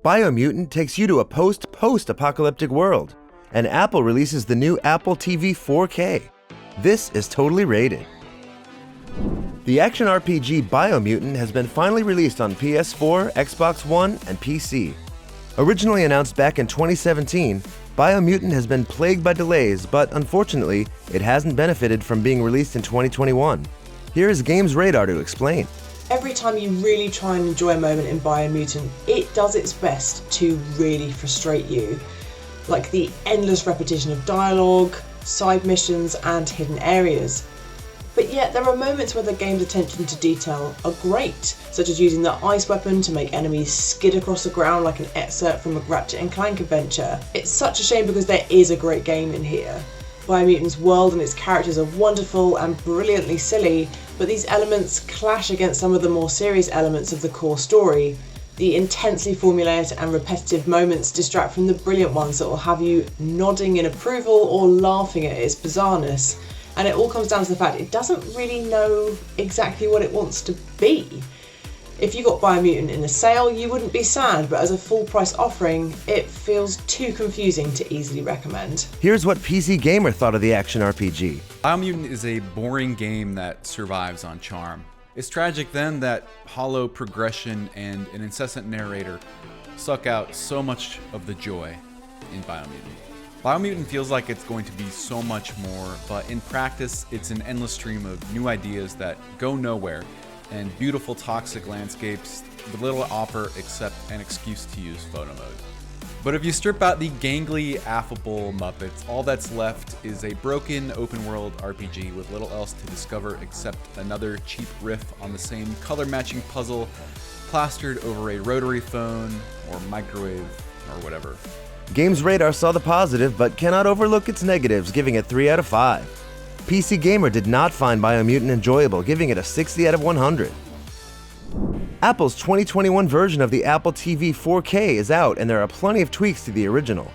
Biomutant takes you to a post-apocalyptic world, and Apple releases the new Apple TV 4K. This is Totally Rated. The action RPG Biomutant has been finally released on PS4, Xbox One, and PC. Originally announced back in 2017, Biomutant has been plagued by delays, but unfortunately, it hasn't benefited from being released in 2021. Here is Games Radar to explain. Every time you really try and enjoy a moment in Biomutant, it does its best to really frustrate you. Like the endless repetition of dialogue, side missions, and hidden areas. But yet there are moments where the game's attention to detail are great, such as using the ice weapon to make enemies skid across the ground like an excerpt from a Ratchet & Clank adventure. It's such a shame because there is a great game in here. Biomutant's world and its characters are wonderful and brilliantly silly, but these elements clash against some of the more serious elements of the core story. The intensely formulaic and repetitive moments distract from the brilliant ones that will have you nodding in approval or laughing at its bizarreness. And it all comes down to the fact it doesn't really know exactly what it wants to be. If you got Biomutant in a sale, you wouldn't be sad, but as a full price offering, it feels too confusing to easily recommend. Here's what PC Gamer thought of the action RPG. Biomutant is a boring game that survives on charm. It's tragic then that hollow progression and an incessant narrator suck out so much of the joy in Biomutant. Biomutant feels like it's going to be so much more, but in practice, it's an endless stream of new ideas that go nowhere and beautiful toxic landscapes with little to offer except an excuse to use photo mode. But if you strip out the gangly, affable Muppets, all that's left is a broken open-world RPG with little else to discover except another cheap riff on the same color-matching puzzle plastered over a rotary phone or microwave or whatever. Games Radar saw the positive, but cannot overlook its negatives, giving it 3 out of 5. PC Gamer did not find Biomutant enjoyable, giving it a 60 out of 100. Apple's 2021 version of the Apple TV 4K is out, and there are plenty of tweaks to the original.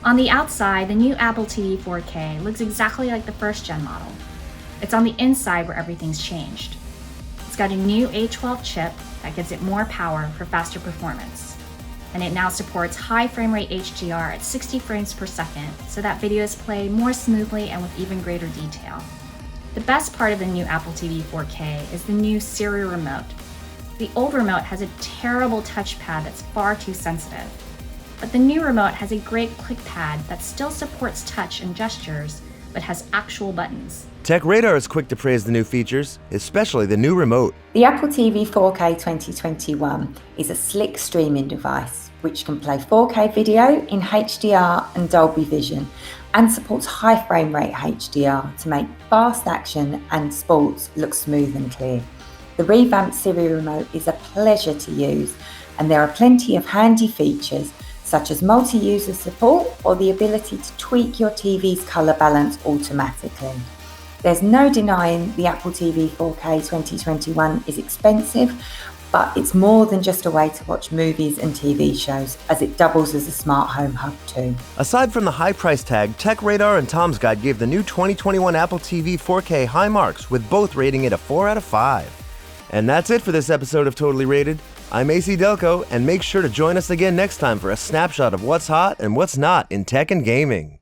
On the outside, the new Apple TV 4K looks exactly like the first-gen model. It's on the inside where everything's changed. It's got a new A12 chip that gives it more power for faster performance. And it now supports high frame rate HDR at 60 frames per second, so that videos play more smoothly and with even greater detail. The best part of the new Apple TV 4K is the new Siri remote. The old remote has a terrible touchpad that's far too sensitive, but the new remote has a great click pad that still supports touch and gestures, but has actual buttons. Tech Radar is quick to praise the new features, especially the new remote. The Apple TV 4K 2021 is a slick streaming device which can play 4K video in HDR and Dolby Vision and supports high frame rate HDR to make fast action and sports look smooth and clear. The revamped Siri remote is a pleasure to use, and there are plenty of handy features such as multi-user support or the ability to tweak your TV's colour balance automatically. There's no denying the Apple TV 4K 2021 is expensive, but it's more than just a way to watch movies and TV shows, as it doubles as a smart home hub too. Aside from the high price tag, Tech Radar and Tom's Guide gave the new 2021 Apple TV 4K high marks, with both rating it a 4 out of 5. And that's it for this episode of Totally Rated. I'm AC Delco, and make sure to join us again next time for a snapshot of what's hot and what's not in tech and gaming.